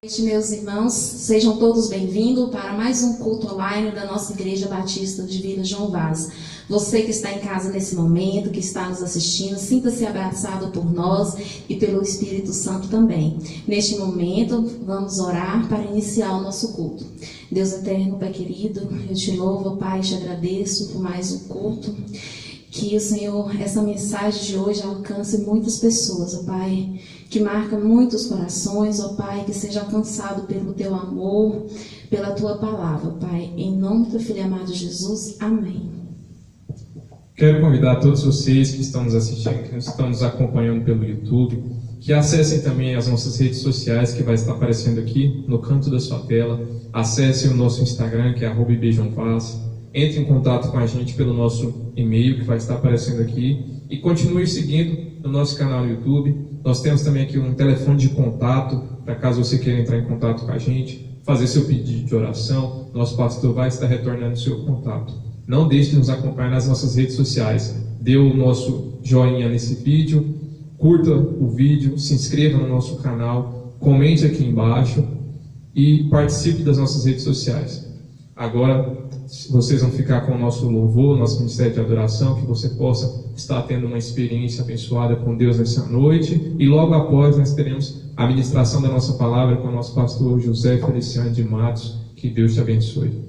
Boa noite, meus irmãos, sejam todos bem-vindos para mais um culto online da nossa Igreja Batista de Vila João Vaz. Você que está em casa nesse momento, que está nos assistindo, sinta-se abraçado por nós e pelo Espírito Santo também. Neste momento, vamos orar para iniciar o nosso culto. Deus eterno, Pai querido, eu te louvo, Pai, te agradeço por mais um culto. Que o Senhor, essa mensagem de hoje alcance muitas pessoas, ó Pai, que marca muitos corações, ó Pai, que seja alcançado pelo Teu amor, pela Tua palavra, Pai. Em nome do Teu Filho amado Jesus, amém. Quero convidar todos vocês que estão nos assistindo, que estão nos acompanhando pelo YouTube, que acessem também as nossas redes sociais, que vai estar aparecendo aqui no canto da sua tela. Acessem o nosso Instagram, que é @bjonvaz. Entre em contato com a gente pelo nosso e-mail, que vai estar aparecendo aqui, e continue seguindo no nosso canal no YouTube. Nós temos também aqui um telefone de contato, para caso você queira entrar em contato com a gente, fazer seu pedido de oração. Nosso pastor vai estar retornando o seu contato. Não deixe de nos acompanhar nas nossas redes sociais. Dê o nosso joinha nesse vídeo, curta o vídeo, se inscreva no nosso canal, comente aqui embaixo e participe das nossas redes sociais. Agora, vocês vão ficar com o nosso louvor, nosso ministério de adoração, que você possa estar tendo uma experiência abençoada com Deus nessa noite. E logo após nós teremos a ministração da nossa palavra com o nosso pastor José Feliciano de Matos. Que Deus te abençoe.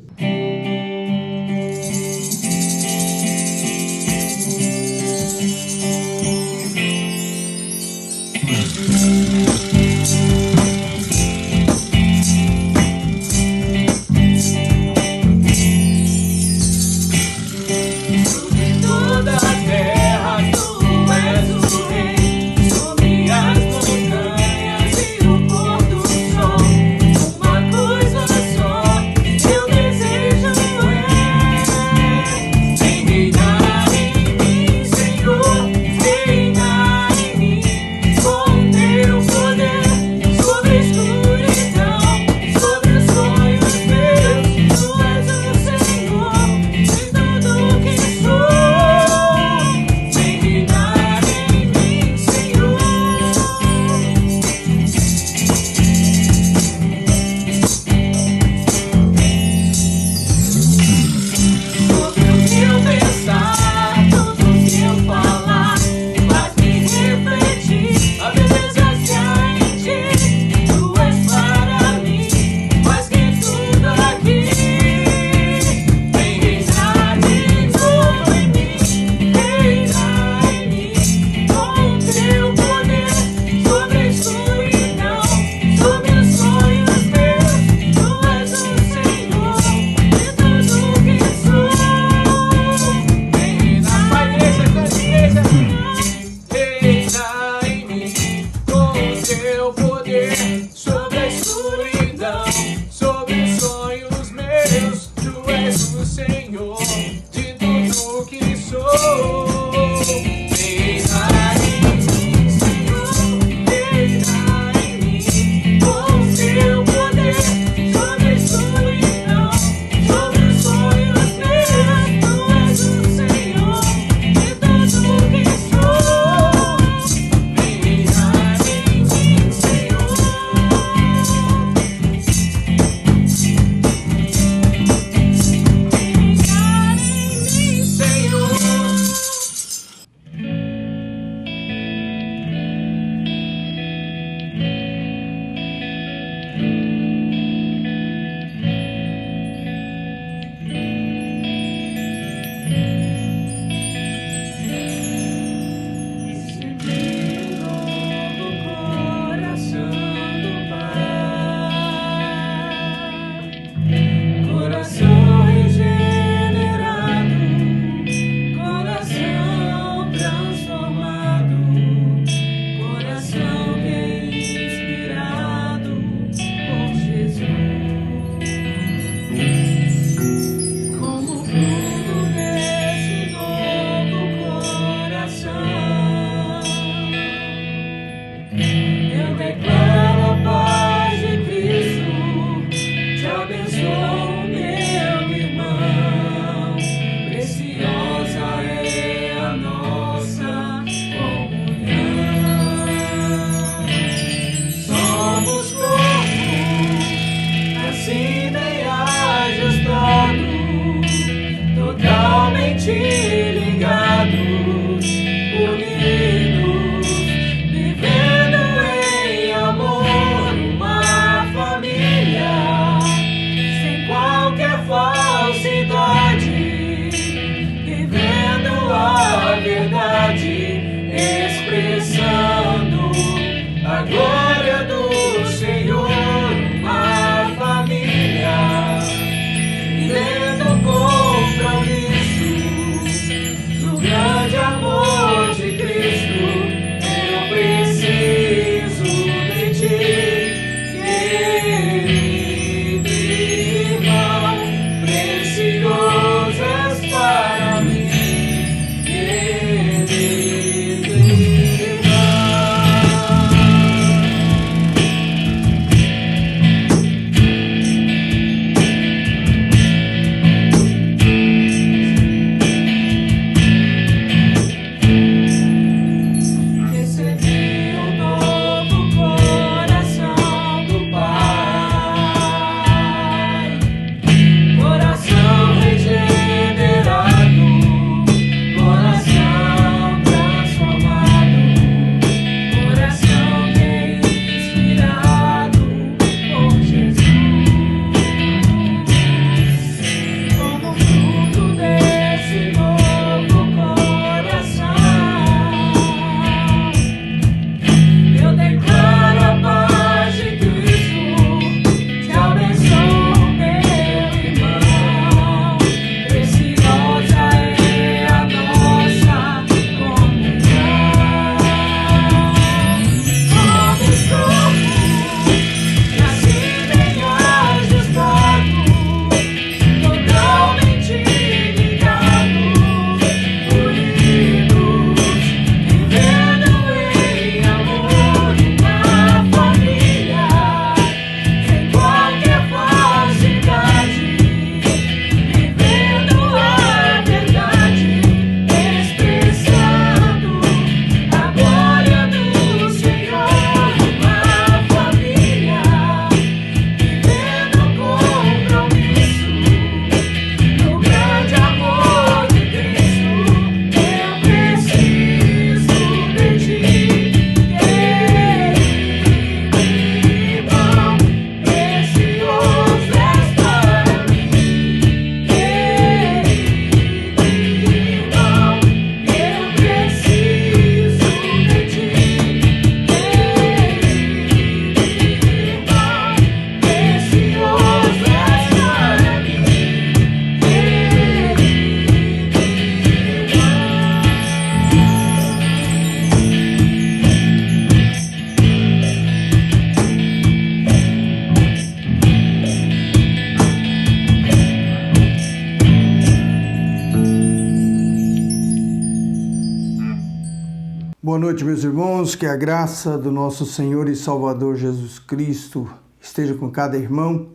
Boa noite, meus irmãos, que a graça do nosso Senhor e Salvador Jesus Cristo esteja com cada irmão.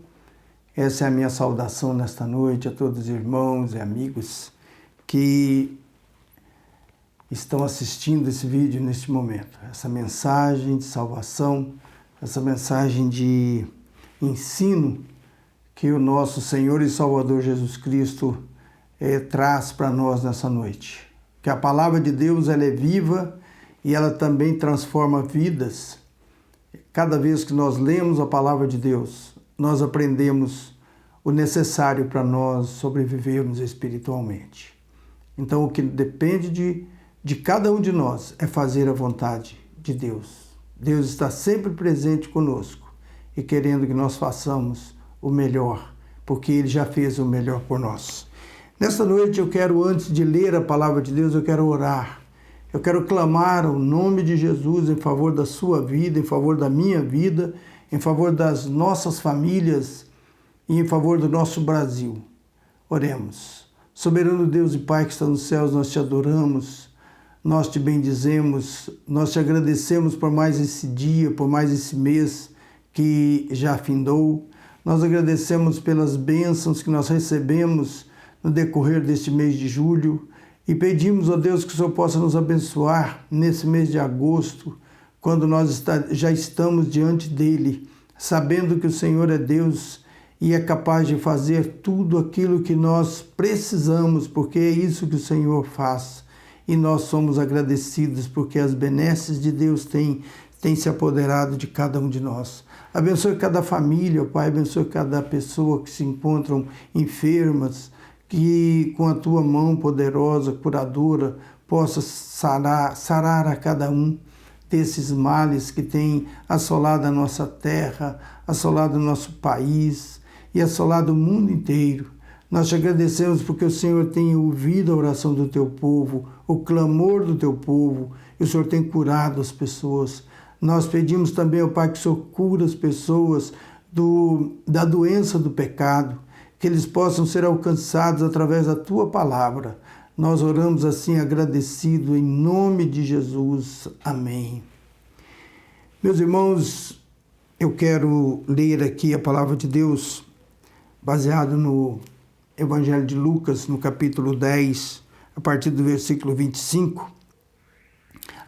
Essa é a minha saudação nesta noite a todos os irmãos e amigos que estão assistindo esse vídeo neste momento. Essa mensagem de salvação, essa mensagem de ensino que o nosso Senhor e Salvador Jesus Cristo traz para nós nessa noite. Que a palavra de Deus ela é viva e ela também transforma vidas. Cada vez que nós lemos a palavra de Deus, nós aprendemos o necessário para nós sobrevivermos espiritualmente. Então, o que depende de cada um de nós é fazer a vontade de Deus. Deus está sempre presente conosco e querendo que nós façamos o melhor, porque Ele já fez o melhor por nós. Nesta noite eu quero, antes de ler a palavra de Deus, eu quero orar. Eu quero clamar o nome de Jesus em favor da sua vida, em favor da minha vida, em favor das nossas famílias e em favor do nosso Brasil. Oremos. Soberano Deus e Pai que está nos céus, nós te adoramos, nós te bendizemos, nós te agradecemos por mais esse dia, por mais esse mês que já findou. Nós agradecemos pelas bênçãos que nós recebemos no decorrer deste mês de julho. E pedimos, ó Deus, que o Senhor possa nos abençoar nesse mês de agosto, quando nós já estamos diante dEle, sabendo que o Senhor é Deus e é capaz de fazer tudo aquilo que nós precisamos, porque é isso que o Senhor faz. E nós somos agradecidos porque as benesses de Deus têm se apoderado de cada um de nós. Abençoe cada família, ó Pai, abençoe cada pessoa que se encontram enfermas, que com a tua mão poderosa, curadora, possa sarar a cada um desses males que tem assolado a nossa terra, assolado o nosso país e assolado o mundo inteiro. Nós te agradecemos porque o Senhor tem ouvido a oração do teu povo, o clamor do teu povo, e o Senhor tem curado as pessoas. Nós pedimos também ao Pai que o Senhor cura as pessoas da doença do pecado, que eles possam ser alcançados através da tua palavra. Nós oramos assim agradecido em nome de Jesus. Amém. Meus irmãos, eu quero ler aqui a palavra de Deus baseado no Evangelho de Lucas, no capítulo 10, a partir do versículo 25.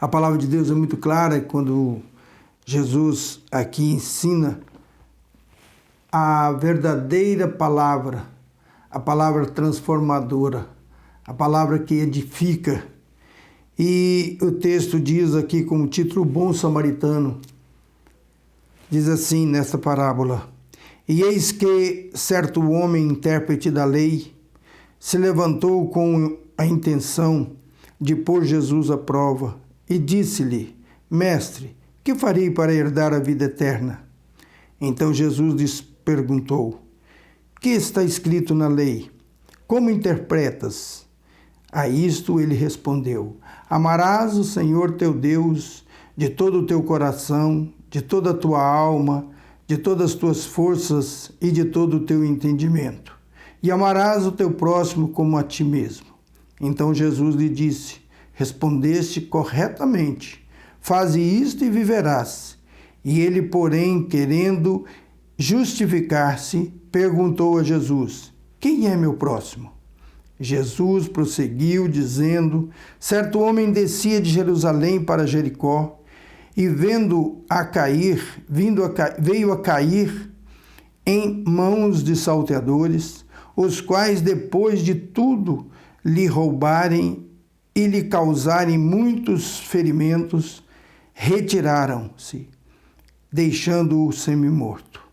A palavra de Deus é muito clara quando Jesus aqui ensina a verdadeira palavra, a palavra transformadora, a palavra que edifica. E o texto diz aqui como título, o bom samaritano. Diz assim nesta parábola: E eis que certo homem, intérprete da lei, se levantou com a intenção de pôr Jesus à prova e disse-lhe: Mestre, que farei para herdar a vida eterna? Então Jesus perguntou: Que está escrito na lei? Como interpretas? A isto ele respondeu: Amarás o Senhor teu Deus de todo o teu coração, de toda a tua alma, de todas as tuas forças e de todo o teu entendimento. E amarás o teu próximo como a ti mesmo. Então Jesus lhe disse: Respondeste corretamente. Faze isto e viverás. E ele, porém, querendo justificar-se, perguntou a Jesus: Quem é meu próximo? Jesus prosseguiu, dizendo: Certo homem descia de Jerusalém para Jericó, e veio a cair em mãos de salteadores, os quais, depois de tudo lhe roubarem e lhe causarem muitos ferimentos, retiraram-se, deixando-o semi-morto.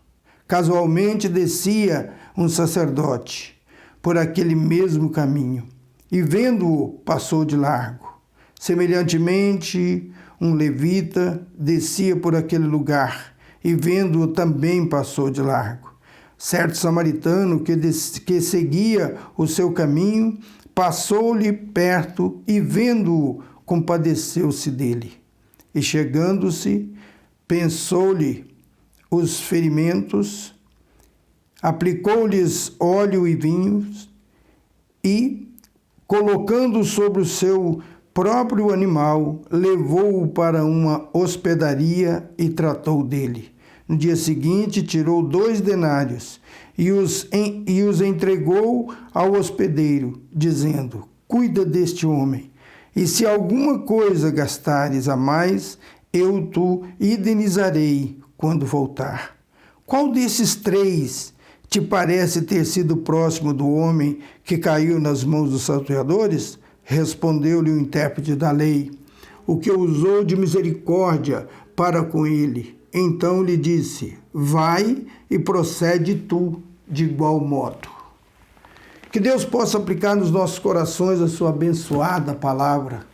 Casualmente descia um sacerdote por aquele mesmo caminho, e vendo-o, passou de largo. Semelhantemente, um levita descia por aquele lugar, e vendo-o também passou de largo. Certo samaritano que seguia o seu caminho, passou-lhe perto e, vendo-o, compadeceu-se dele. E chegando-se, pensou-lhe os ferimentos, aplicou-lhes óleo e vinhos, e, colocando sobre o seu próprio animal, levou-o para uma hospedaria e tratou dele. No dia seguinte, tirou 2 denários e os entregou ao hospedeiro, dizendo: cuida deste homem, e se alguma coisa gastares a mais, eu te indenizarei quando voltar. Qual desses 3 te parece ter sido próximo do homem que caiu nas mãos dos salteadores? Respondeu-lhe o intérprete da lei: o que usou de misericórdia para com ele. Então lhe disse: vai e procede tu de igual modo. Que Deus possa aplicar nos nossos corações a sua abençoada palavra.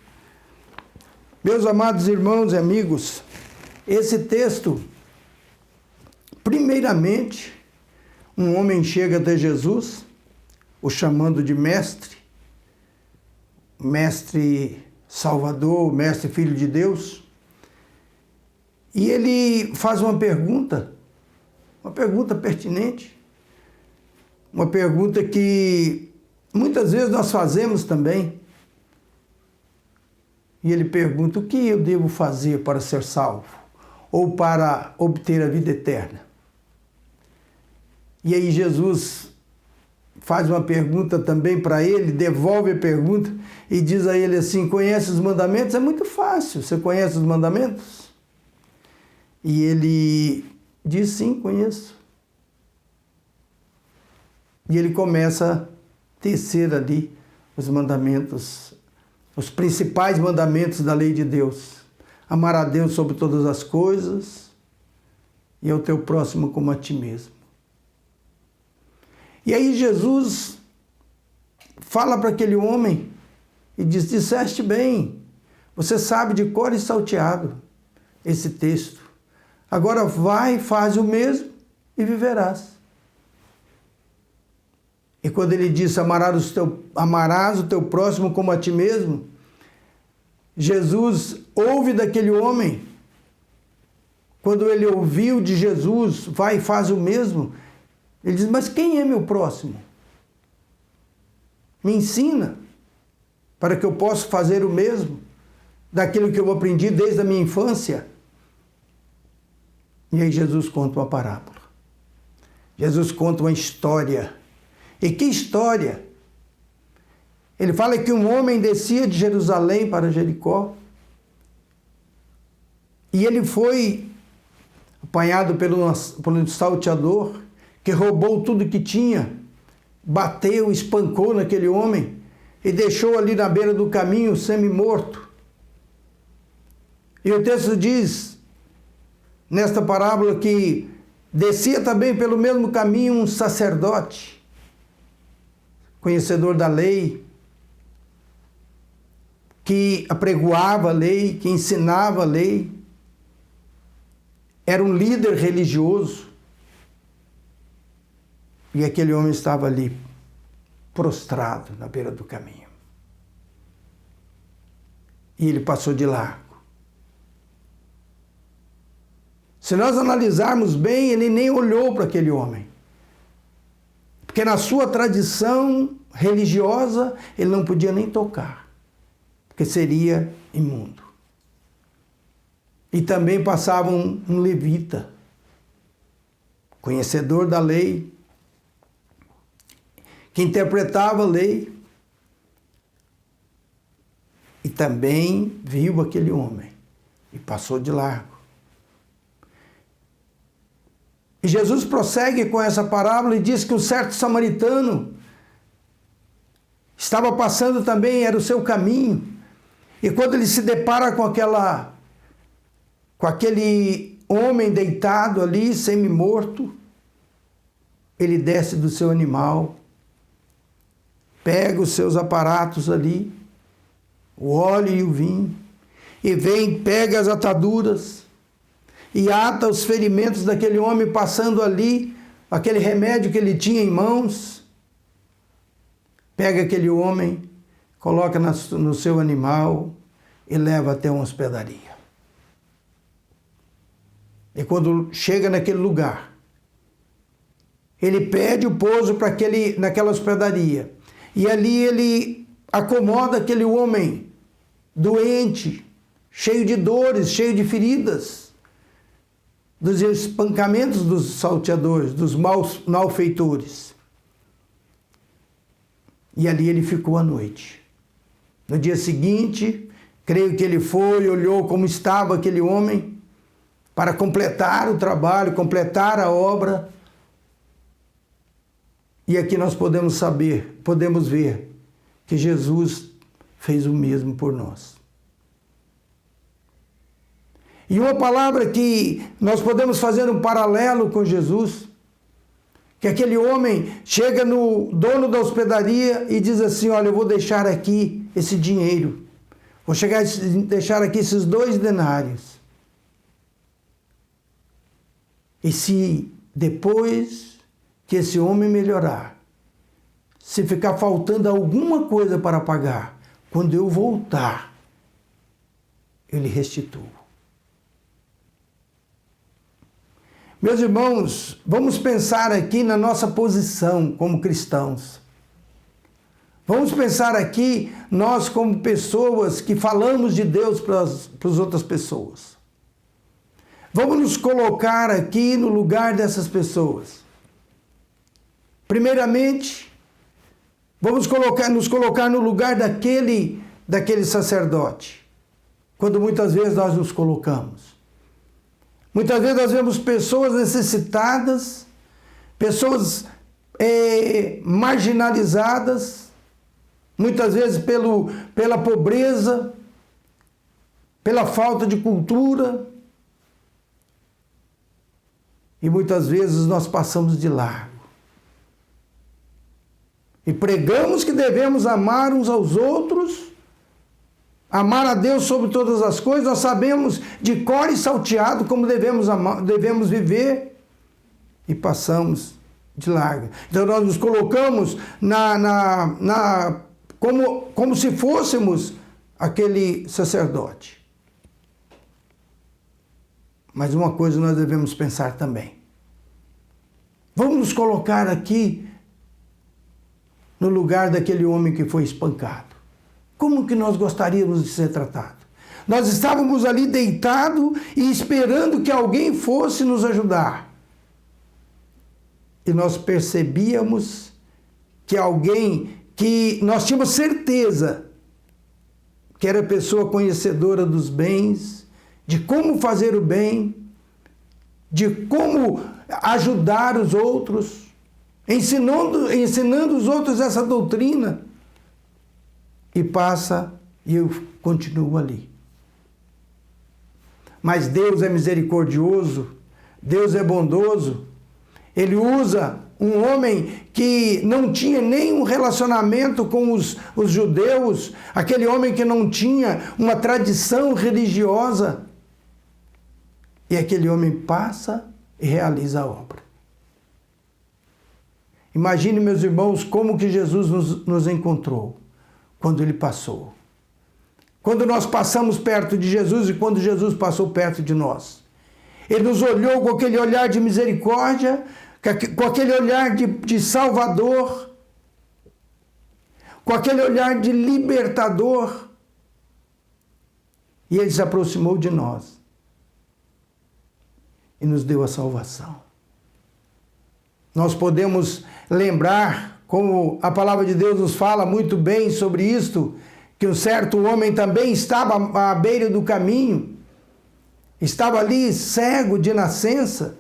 Meus amados irmãos e amigos, esse texto, primeiramente, um homem chega até Jesus, o chamando de mestre, mestre Salvador, mestre Filho de Deus, e ele faz uma pergunta pertinente, uma pergunta que muitas vezes nós fazemos também. E ele pergunta: o que eu devo fazer para ser salvo? Ou para obter a vida eterna? E aí Jesus faz uma pergunta também para ele, devolve a pergunta e diz a ele assim: conhece os mandamentos? É muito fácil, você conhece os mandamentos? E ele diz: sim, conheço. E ele começa a tecer ali os mandamentos, os principais mandamentos da lei de Deus. Amar a Deus sobre todas as coisas e ao teu próximo como a ti mesmo. E aí Jesus fala para aquele homem e diz: disseste bem, você sabe de cor e salteado esse texto. Agora vai, faz o mesmo e viverás. E quando ele disse: amarás o teu próximo como a ti mesmo, Jesus ouve daquele homem. Quando ele ouviu de Jesus: vai e faz o mesmo, ele diz: mas quem é meu próximo? Me ensina, para que eu possa fazer o mesmo, daquilo que eu aprendi desde a minha infância. E aí Jesus conta uma parábola. Jesus conta uma história. E que história! Ele fala que um homem descia de Jerusalém para Jericó e ele foi apanhado pelo salteador, que roubou tudo que tinha, bateu, espancou naquele homem e deixou ali na beira do caminho semi-morto. E o texto diz, nesta parábola, que descia também pelo mesmo caminho um sacerdote, conhecedor da lei, que apregoava a lei, que ensinava a lei, era um líder religioso. E aquele homem estava ali, prostrado na beira do caminho. E ele passou de largo. Se nós analisarmos bem, ele nem olhou para aquele homem. Porque na sua tradição religiosa, ele não podia nem tocar, porque seria imundo. E também passava um levita, conhecedor da lei, que interpretava a lei, e também viu aquele homem e passou de largo. E Jesus prossegue com essa parábola e diz que um certo samaritano estava passando também, era o seu caminho, e quando ele se depara com aquele homem deitado ali, semi-morto, ele desce do seu animal, pega os seus aparatos ali, o óleo e o vinho, e vem, pega as ataduras, e ata os ferimentos daquele homem, passando ali aquele remédio que ele tinha em mãos. Pega aquele homem, coloca no seu animal e leva até uma hospedaria. E quando chega naquele lugar, ele pede o pouso naquela hospedaria. E ali ele acomoda aquele homem doente, cheio de dores, cheio de feridas, dos espancamentos dos salteadores, dos malfeitores. E ali ele ficou à noite. No dia seguinte, creio que ele foi, olhou como estava aquele homem, para completar o trabalho, completar a obra. E aqui nós podemos ver que Jesus fez o mesmo por nós. E uma palavra que nós podemos fazer um paralelo com Jesus, que aquele homem chega no dono da hospedaria e diz assim: olha, eu vou deixar aqui esse dinheiro, vou deixar aqui esses 2 denários. E se depois que esse homem melhorar, se ficar faltando alguma coisa para pagar, quando eu voltar, ele restitui. Meus irmãos, vamos pensar aqui na nossa posição como cristãos. Vamos pensar aqui, nós como pessoas que falamos de Deus para as outras pessoas. Vamos nos colocar aqui no lugar dessas pessoas. Primeiramente, vamos nos colocar no lugar daquele sacerdote, quando muitas vezes nós nos colocamos. Muitas vezes nós vemos pessoas necessitadas, pessoas marginalizadas, muitas vezes pela pobreza, pela falta de cultura, e muitas vezes nós passamos de largo. E pregamos que devemos amar uns aos outros, amar a Deus sobre todas as coisas. Nós sabemos de cor e salteado como devemos viver, e passamos de largo. Então nós nos colocamos como se fôssemos aquele sacerdote. Mas uma coisa nós devemos pensar também. Vamos nos colocar aqui no lugar daquele homem que foi espancado. Como que nós gostaríamos de ser tratados? Nós estávamos ali deitados e esperando que alguém fosse nos ajudar. E nós percebíamos que alguém que nós tínhamos certeza que era pessoa conhecedora dos bens, de como fazer o bem, de como ajudar os outros, ensinando os outros essa doutrina, e passa e eu continuo ali. Mas Deus é misericordioso, Deus é bondoso. Ele usa um homem que não tinha nenhum relacionamento com os judeus, aquele homem que não tinha uma tradição religiosa, e aquele homem passa e realiza a obra. Imagine, meus irmãos, como que Jesus nos encontrou quando ele passou. Quando nós passamos perto de Jesus e quando Jesus passou perto de nós. Ele nos olhou com aquele olhar de misericórdia, com aquele olhar de salvador, com aquele olhar de libertador. E ele se aproximou de nós e nos deu a salvação. Nós podemos lembrar, como a palavra de Deus nos fala muito bem sobre isto, que um certo homem também estava à beira do caminho, estava ali cego de nascença,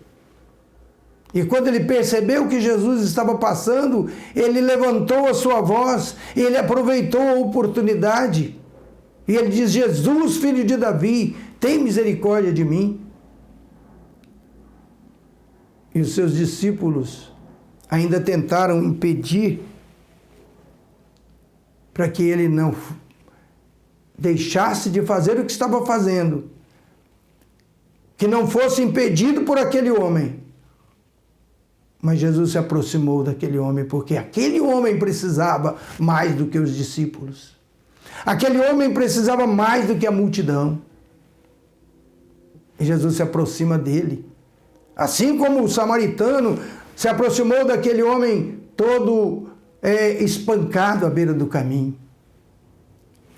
e quando ele percebeu que Jesus estava passando, ele levantou a sua voz, ele aproveitou a oportunidade, e ele diz: Jesus, filho de Davi, tem misericórdia de mim. E os seus discípulos ainda tentaram impedir para que ele não deixasse de fazer o que estava fazendo, que não fosse impedido por aquele homem. Mas Jesus se aproximou daquele homem, porque aquele homem precisava mais do que os discípulos. Aquele homem precisava mais do que a multidão. E Jesus se aproxima dele. Assim como o samaritano se aproximou daquele homem todo espancado à beira do caminho.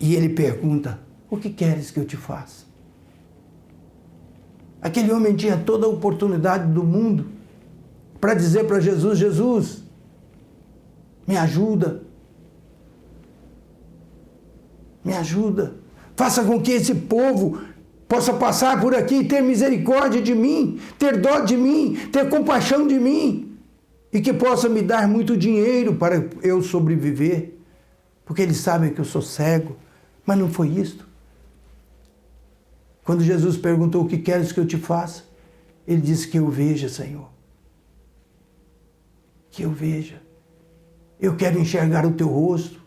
E ele pergunta: o que queres que eu te faça? Aquele homem tinha toda a oportunidade do mundo para dizer para Jesus: Jesus, me ajuda. Me ajuda. Faça com que esse povo possa passar por aqui e ter misericórdia de mim, ter dó de mim, ter compaixão de mim, e que possa me dar muito dinheiro para eu sobreviver, porque eles sabem que eu sou cego. Mas não foi isto. Quando Jesus perguntou: o que queres que eu te faça? Ele disse: que eu veja, Senhor. Que eu veja. Eu quero enxergar o teu rosto.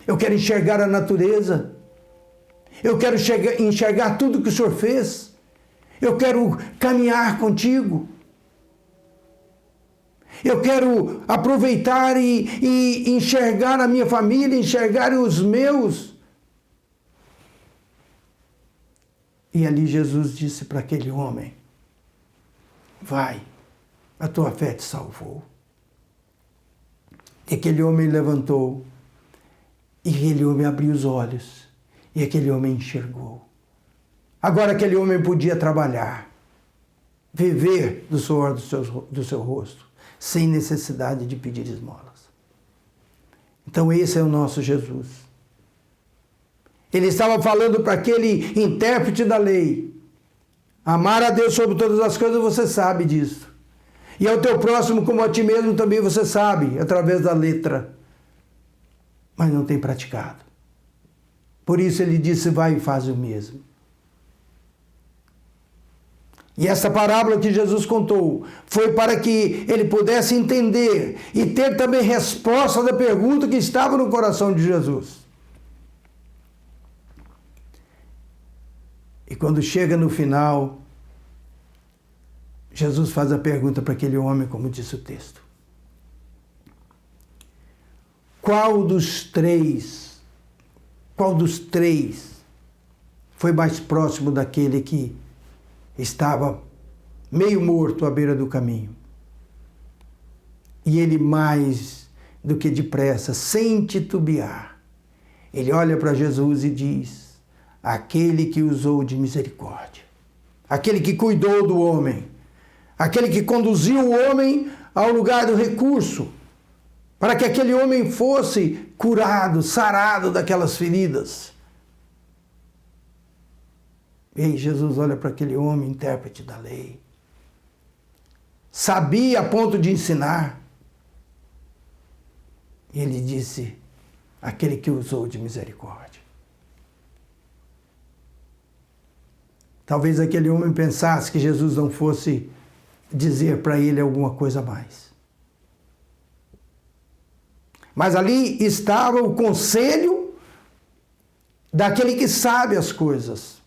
Eu quero enxergar a natureza. Eu quero enxergar tudo que o Senhor fez. Eu quero caminhar contigo. Eu quero aproveitar e enxergar a minha família, enxergar os meus. E ali Jesus disse para aquele homem: vai, a tua fé te salvou. E aquele homem levantou, e aquele homem abriu os olhos, e aquele homem enxergou. Agora aquele homem podia trabalhar, viver do suor do seu rosto, sem necessidade de pedir esmolas. Então esse é o nosso Jesus. Ele estava falando para aquele intérprete da lei: amar a Deus sobre todas as coisas, você sabe disso. E ao teu próximo como a ti mesmo também você sabe, através da letra. Mas não tem praticado. Por isso ele disse: vai e faz o mesmo. E essa parábola que Jesus contou foi para que ele pudesse entender e ter também resposta da pergunta que estava no coração de Jesus. E quando chega no final, Jesus faz a pergunta para aquele homem, como disse o texto: qual dos três foi mais próximo daquele que estava meio morto à beira do caminho? E ele, mais do que depressa, sem titubear, ele olha para Jesus e diz: aquele que usou de misericórdia, aquele que cuidou do homem, aquele que conduziu o homem ao lugar do recurso, para que aquele homem fosse curado, sarado daquelas feridas. E aí Jesus olha para aquele homem, intérprete da lei, sabia a ponto de ensinar, e ele disse: aquele que usou de misericórdia. Talvez aquele homem pensasse que Jesus não fosse dizer para ele alguma coisa a mais. Mas ali estava o conselho daquele que sabe as coisas,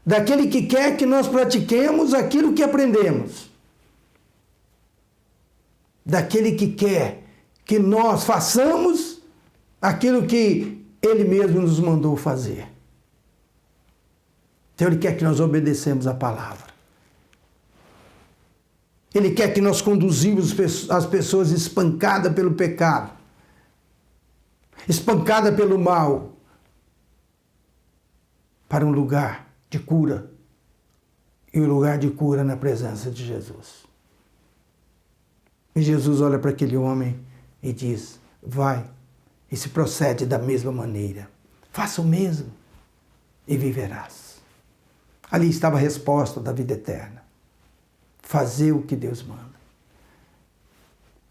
daquele que quer que nós pratiquemos aquilo que aprendemos, daquele que quer que nós façamos aquilo que ele mesmo nos mandou fazer. Então ele quer que nós obedecemos a palavra. Ele quer que nós conduzimos as pessoas espancadas pelo pecado, espancadas pelo mal, para um lugar de cura. E o lugar de cura na presença de Jesus. E Jesus olha para aquele homem e diz: vai, e se procede da mesma maneira. Faça o mesmo e viverás. Ali estava a resposta da vida eterna. Fazer o que Deus manda.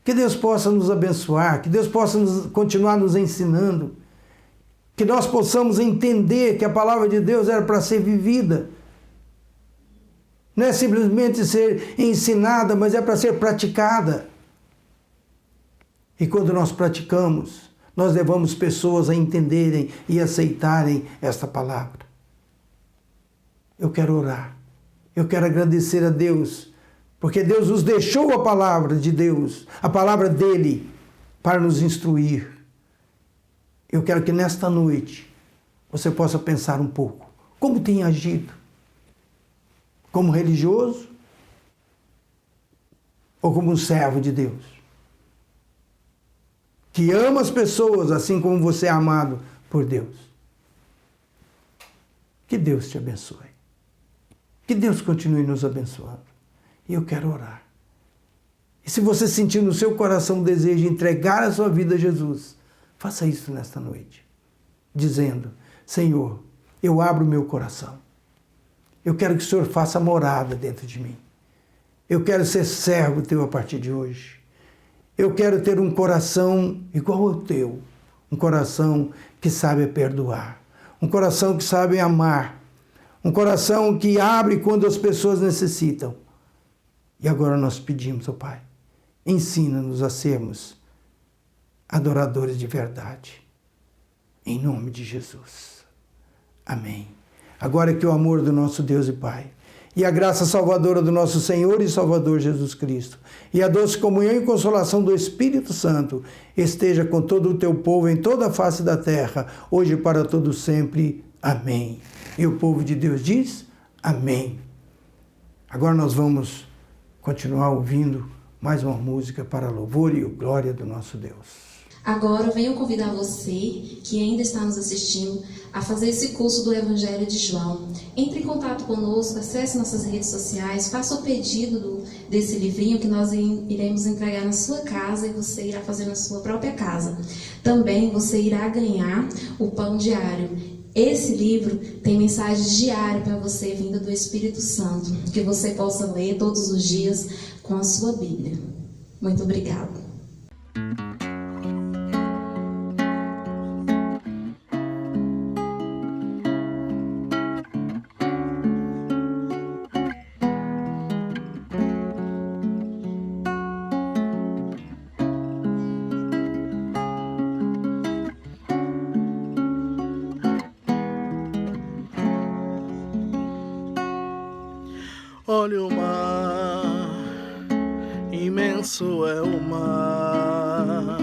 Que Deus possa nos abençoar, que Deus possa continuar nos ensinando, que nós possamos entender que a palavra de Deus era para ser vivida. Não é simplesmente ser ensinada, mas é para ser praticada. E quando nós praticamos, nós levamos pessoas a entenderem e aceitarem esta palavra. Eu quero orar. Eu quero agradecer a Deus, porque Deus nos deixou a palavra de Deus, a palavra dele, para nos instruir. Eu quero que nesta noite você possa pensar um pouco. Como tem agido? Como religioso? Ou como um servo de Deus? Que ama as pessoas assim como você é amado por Deus. Que Deus te abençoe. Que Deus continue nos abençoando. E eu quero orar. E se você sentir no seu coração o desejo de entregar a sua vida a Jesus, faça isso nesta noite, dizendo: Senhor, eu abro o meu coração. Eu quero que o Senhor faça morada dentro de mim. Eu quero ser servo teu a partir de hoje. Eu quero ter um coração igual ao teu. Um coração que sabe perdoar. Um coração que sabe amar. Um coração que abre quando as pessoas necessitam. E agora nós pedimos, ó Pai, ensina-nos a sermos adoradores de verdade. Em nome de Jesus. Amém. Agora que o amor do nosso Deus e Pai, e a graça salvadora do nosso Senhor e Salvador Jesus Cristo, e a doce comunhão e consolação do Espírito Santo, esteja com todo o teu povo em toda a face da terra, hoje e para todo sempre. Amém. E o povo de Deus diz: Amém. Agora nós vamos continuar ouvindo mais uma música para louvor e glória do nosso Deus. Agora venho convidar você, que ainda está nos assistindo, a fazer esse curso do Evangelho de João. Entre em contato conosco, acesse nossas redes sociais, faça o pedido desse livrinho que nós iremos entregar na sua casa e você irá fazer na sua própria casa. Também você irá ganhar o pão diário. Esse livro tem mensagens diárias para você, vinda do Espírito Santo, que você possa ler todos os dias com a sua Bíblia. Muito obrigada. Olha o mar, imenso é o mar.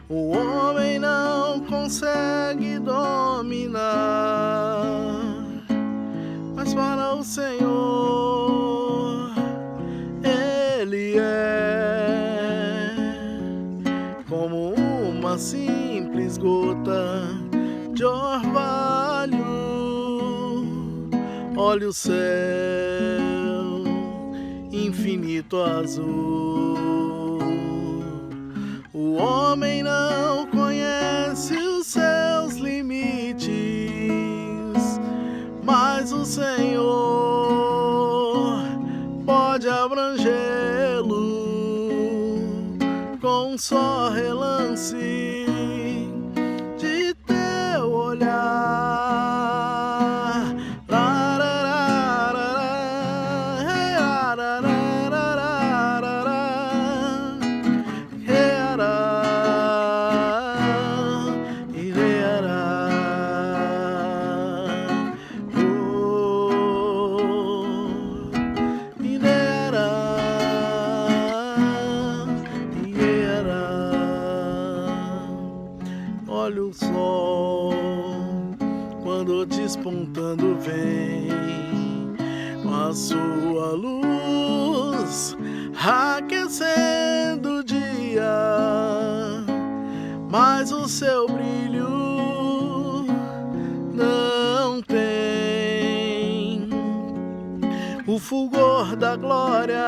O homem não consegue dominar, mas para o Senhor Ele é como uma simples gota de orvalho. Olha o céu, infinito azul. O homem não conhece os seus limites, mas o Senhor pode abrangê-lo com um só relance de teu olhar. Olha o sol quando despontando vem com a sua luz aquecendo o dia, mas o seu brilho não tem o fulgor da glória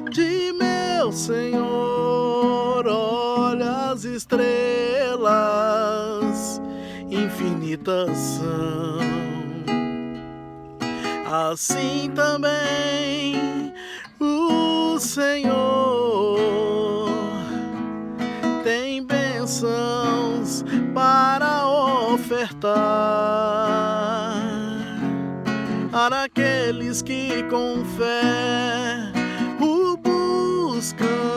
de meu Senhor. Olha as estrelas, infinitas são, assim também o Senhor tem bênçãos para ofertar para aqueles que com fé o buscam.